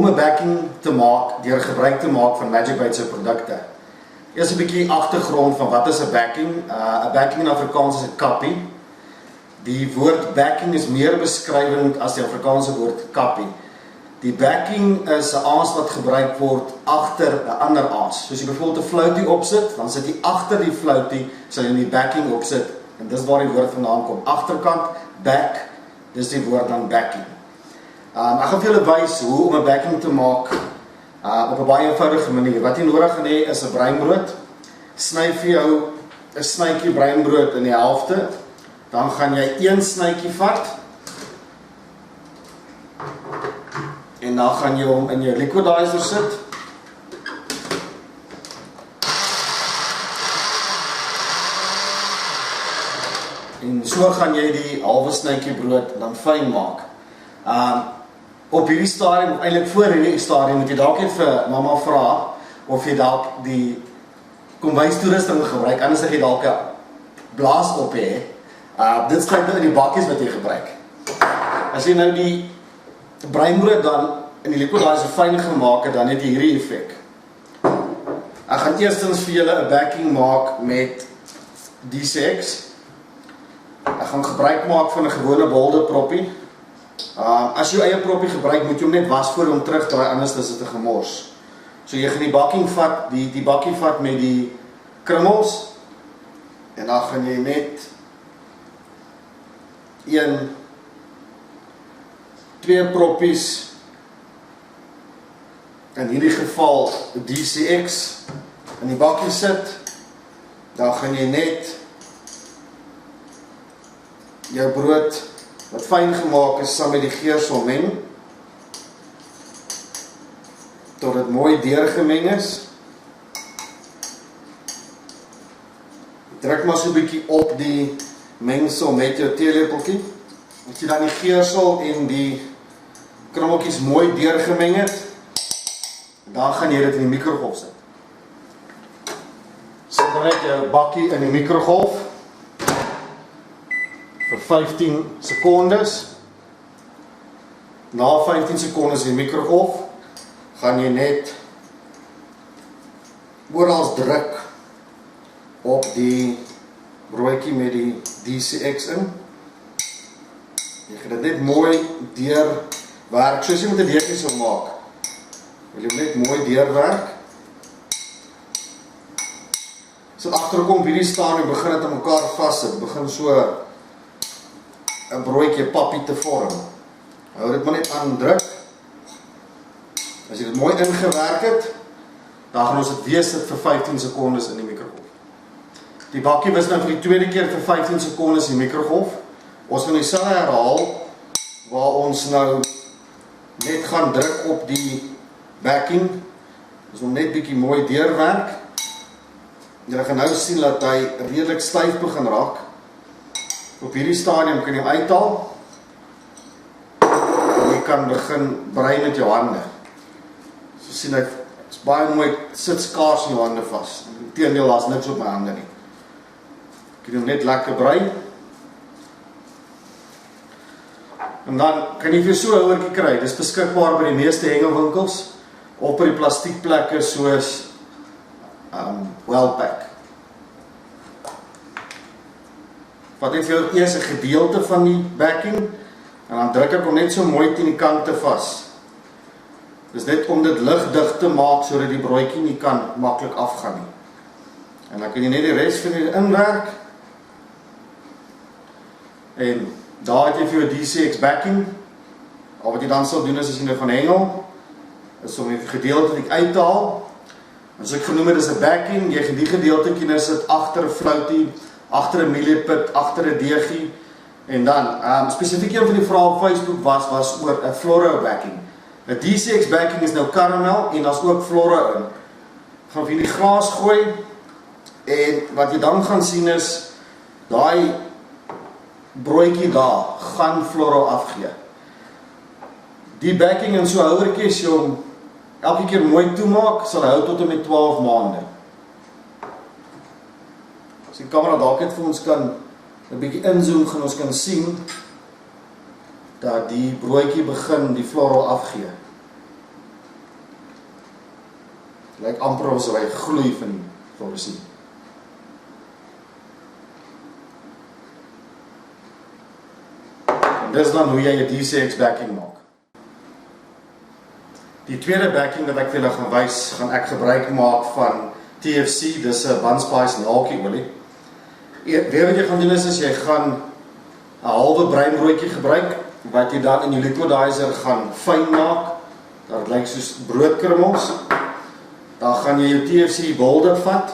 om 'n backing te maak deur gebruik te maak van Magic Bytes se produkte. Eers 'n bietjie agtergrond van wat is 'n backing? 'n Backing in Afrikaans is 'n kappie. Die woord backing is meer beskrywend as die Afrikaanse woord kappie. Die backing is 'n aas wat gebruik word agter 'n ander aas. Soos jy byvoorbeeld 'n fluitie opsit, dan sit jy agter die fluitie, sal jy in die backing opsit. En dis waar die woord vandaan kom. Agterkant, back, dis die woord dan backing. Ek gaan vir julle wys hoe om 'n backing te maak op 'n baie eenvoudige manier. Wat jy nodig gaan hê is 'n breinbrood. Sny vir jou 'n snytjie breinbrood in die helfte. Dan gaan jy een snytjie vat. En dan gaan jy hom in jou liquidizer sit. En so gaan jy die halwe snytjie brood dan fyn maak. Op hierdie stadium, eintlik voor hierdie stadium, moet jy dalk net vir mamma vra of jy dalk die kombuistoerusting gebruik, anders as jy dalk 'n blaas op hê. Dit sluit nou in die bakkies wat jy gebruik. As jy nou die breinbrood dan in die liquidizer fyn gemaak het, dan het jy hierdie effek. Ek gaan eerstens vir julle 'n backing maak met D6. Ek gaan gebruik maak van 'n gewone bolde proppie. As jy eie proppie gebruik, moet jy hom net was voor hom terugdraai, anders is dit 'n gemors. So jy gaan die bakking vat, die bakkie vat met die krummels, en dan gaan jy net 2 proppies, in hierdie geval DCX, in die bakkie sit. Dan gaan jy net jou brood wat fyn gemaak is saam met die geursel meng tot dit mooi deurgemeng is. Druk maar so 'n bietjie op die mengsel met jou teelepeltjie. As jy dan die geursel en die krummeltjies mooi deurgemeng het, dan gaan jy dit in die mikrogolf sit. Sit dan net jou bakkie in die mikrogolf vir 15 sekondes. Na 15 sekondes in die mikrogolf gaan jy net oral druk op die broodjie met die DCX in. Jy gaan dit net mooi deurwerk, soos jy met 'n deurtjie sou maak. Wil jy net mooi deurwerk. So agterkom hierdie staan en begin dit aan mekaar vassit, begin so 'n broodjie pappie te vorm. Hou dit maar net aan druk. As jy dit mooi ingewerk het, dan gaan ons dit weer sit vir 15 sekondes in die mikrogolf. Die bakkie was nou vir die tweede keer vir 15 sekondes in die mikrogolf. Ons gaan dieselfde herhaal, waar ons nou net gaan druk op die backing. Dus om net bietjie mooi deurwerk. Jy gaan nou sien dat hy redelik styf begin raak. Op hierdie stadium kan jy hom uithaal. En jy kan begin brei met jou hande. So sien hy is baie mooi, sit skaars in jou hande vas. Inteendeel, daar's niks op my hande nie. Ek kan hom net lekker brei. En dan kan jy vir so 'n houertjie kry. Dis beskikbaar by die meeste hengelwinkels of by die plastiekplekke soos Wellpack. Wat net vir jou eers 'n gedeelte van die backing en dan druk ek hom net so mooi teen die kante vas. Dis net om dit ligdig te maak sodat die broodjie nie kan maklik afgaan nie. En dan kan jy net die res van die inwerk. En daar het jy vir jou DCX backing. Al wat jy dan sal doen is as jy nou van hengel, is om die gedeelte uit te haal. En soos ek genoem het, is 'n backing. Jy gaan die gedeeltetjie nou sit agter 'n floutie, agter 'n mieliepit, agter 'n deegie. En dan, spesifiek een van die vrae op Facebook was oor 'n fluoro backing. 'n DCX backing is nou karamel en daar's ook fluoro in. Ek gaan vir die glas gooi en wat jy dan gaan sien is daai broodjie daar gaan fluoro afgee. Die backing in so 'n houertjie, as jy hom elke keer mooi toemaak, sal hou tot en met 12 maande. As die kamera dalk net vir ons kan 'n bietjie inzoom, gaan ons kan sien dat die broodjie begin die fluoro afgee. Lyk amper asof hy gloei van die fluoresien. En dis dan hoe jy 'n DCX backing maak. Die tweede backing wat ek vir julle gaan wys, gaan ek gebruik maak van TFC, dis 'n Bunspice naaltjie-olie. Weer wat jy gaan doen is jy gaan 'n halwe breinbroodjie gebruik, wat jy dan in die liquidizer gaan fyn maak, dat lyk soos broodkrummels. Dan gaan jy jou TFC boulder vat.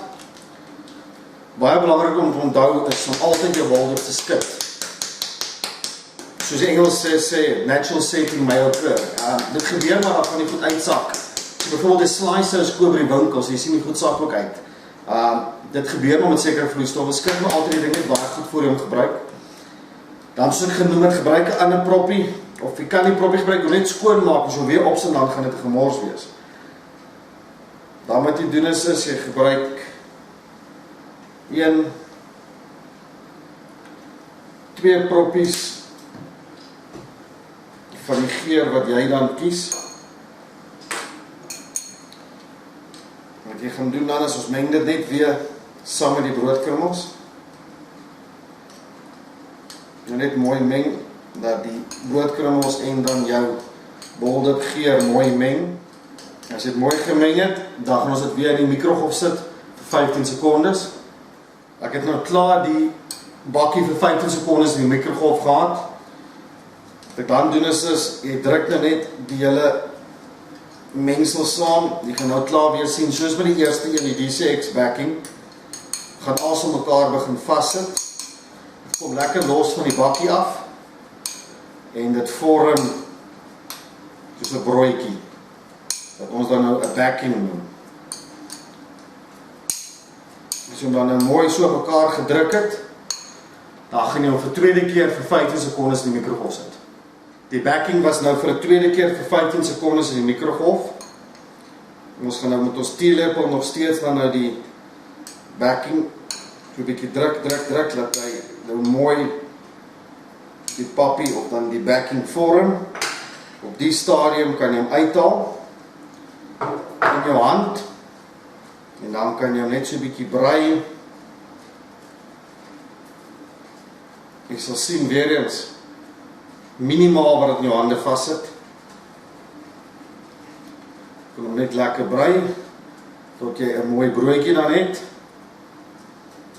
Baie belangrik om te onthou is om altyd jou boulder te skud. Soos die Engels sê, natural setting may occur. Dit gebeur maar, dan gaan die goed uitsak. So byvoorbeeld die slicers koop by die winkels, jy sien die goed sak ook uit. Dit gebeur maar met sekere vloeistowwe, skud maar altyd die ding net baie goed voor jy hom gebruik. Dan soos ek genoem het, gebruik 'n ander proppie, of jy kan die proppie gebruik, om net skoon maak, as jy weer opsit, dan gaan dit 'n gemors wees. Dan wat jy doen is jy gebruik 2 proppies van die geur wat jy dan kies. Wat jy gaan doen dan is, ons meng dit net weer saam met die broodkrummels. En net mooi meng, dat die broodkrummels en dan jou boulder geur mooi meng. As jy dit mooi gemeng het, dan gaan ons dit weer in die mikrogolf sit vir 15 sekondes. Ek het nou klaar die bakkie vir 15 sekondes in die mikrogolf gehad. Wat ek dan doen is jy druk nou net die hele mengsel saam. Jy gaan nou klaar weer sien, soos by die eerste een, die DCX backing, gaan alles om mekaar begin vassit. Kom lekker los van die bakkie af en dit vorm soos 'n broodjie wat ons dan nou 'n backing noem. As jy hom dan nou mooi so op mekaar gedruk het, dan gaan jy hom vir tweede keer vir 15 sekondes in die mikrogolf sit. Die backing was nou vir 'n tweede keer vir 15 sekondes in die mikrogolf. Ons gaan nou met ons teelepel nog steeds dan nou die backing so 'n bietjie druk, laat hy nou mooi die pappie of dan die backing vorm. Op die stadium kan jy hom uithaal in jou hand en dan kan jy hom net so 'n bietjie brei. Jy sal sien weer eens minimaal wat dit in jou hande vassit. Kan hom net lekker brei tot jy 'n mooi broodjie dan het.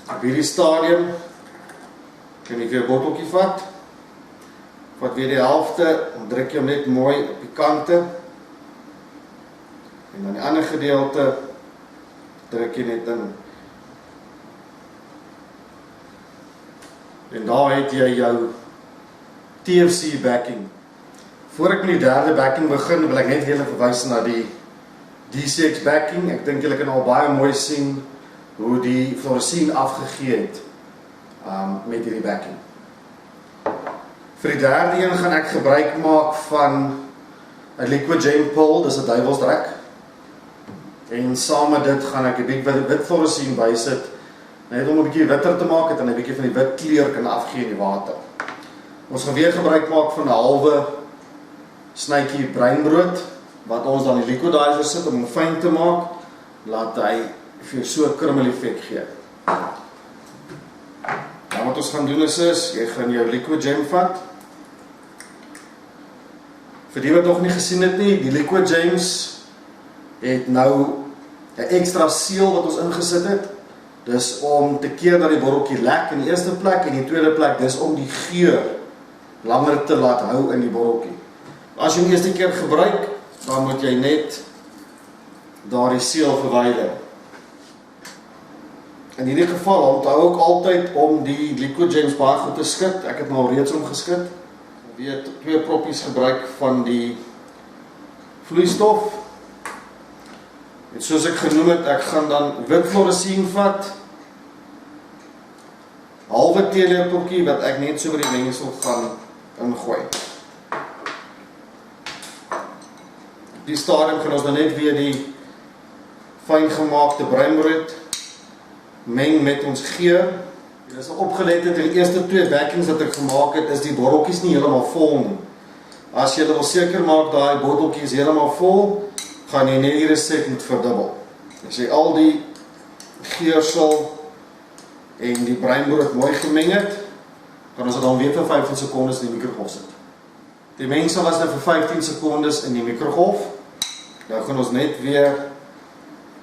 Op hierdie stadium kan jy weer 'n botteltjie vat. Vat weer die helfte, dan druk jy hom net mooi op die kante. En dan die ander gedeelte druk jy net in. En daar het jy jou TFC backing. Voor ek met die derde backing begin, wil ek net julle verwys na die DCX backing. Ek dink julle kan al baie mooi sien hoe die fluoresien afgegee het met hierdie backing. Vir die derde een gaan ek gebruik maak van 'n liquid gem pol, dis 'n duiwelsdrek. En saam met dit gaan ek 'n bietjie wit fluoresien bysit, net om 'n bietjie witter te maak het en 'n bietjie van die wit kleur kan afgee in die water. Ons gaan weer gebruik maak van 'n halwe snytjie breinbrood, wat ons dan in die liquidizer sit om hom fyn te maak, laat hy vir jou so 'n krummel effek gee. Dan wat ons gaan doen is, jy gaan jou liquid gem vat. Vir die wat nog nie gesien het nie, die liquid gems het nou 'n ekstra seël wat ons ingesit het. Dis om te keer dat die botteltjie lek in die eerste plek en die tweede plek dis om die geur langer te laat hou in die botteltjie. As jy die eerste keer gebruik, dan moet jy net daardie seël verwyder. In hierdie geval onthou ook altyd om die liquid gems baie goed te skud. Ek het nou reeds omgeskit. Weer 2 proppies gebruik van die vloeistof. En soos ek genoem het, ek gaan dan wit fluoresien vat. Halwe teelepeltjie wat ek net so by die mengsel gaan ingooi. Op die stadium gaan ons dan net weer die fyn gemaakte breinbrood meng met ons geur. Jy sal opgelet het in die eerste 2 backings wat ek gemaak het, is die botteltjies nie heeltemal vol nie. As jy wil seker maak daai botteltjie is heeltemal vol, gaan jy net die resep moet verdubbel. As jy al die geursel en die breinbrood mooi gemeng het, kan ons dit dan weer vir 15 sekondes in die mikrogolf sit. Die mengsel was nou vir 15 sekondes in die mikrogolf. Nou gaan ons net weer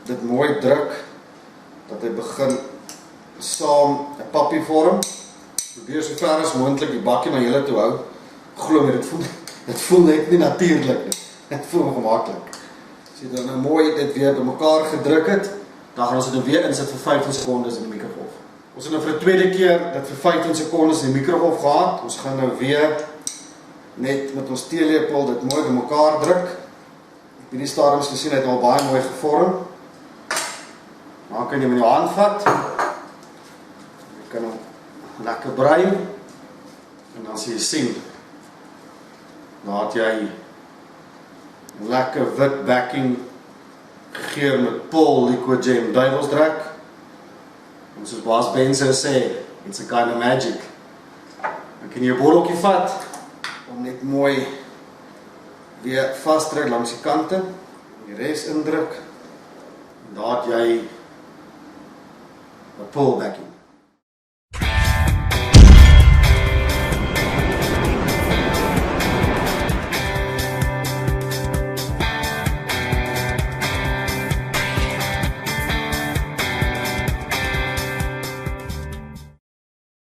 dit mooi druk, dat hy begin saam 'n pappie vorm. Probeer so ver as moontlik die bakkie na julle toe hou. Glo my, dit voel net nie natuurlik nie. Dit voel ongemaklik. As jy dan nou mooi dit weer bymekaar gedruk het, dan gaan ons dit nou weer insit vir 15 sekondes in die mikrogolf. Ons het nou vir 'n tweede keer dit vir 15 sekondes in die mikrogolf gehad. Ons gaan nou weer net met ons teelepel dit mooi bymekaar druk. Op hierdie stadium is gesien, hy het al baie mooi gevorm. Dan kan jy met jou hand vat. Jy kan hom lekker brei. En dan sal jy sien, dan het jy lekker wit backing gegeur met Paul Liquid Gem duivelsdrek. En soos Baas Ben sou sê, it's a kind of magic. Dan kan jy 'n botteltjie vat, om net mooi weer vastdruk langs die kante, die res indruk, en daar het jy 'n Paul backing.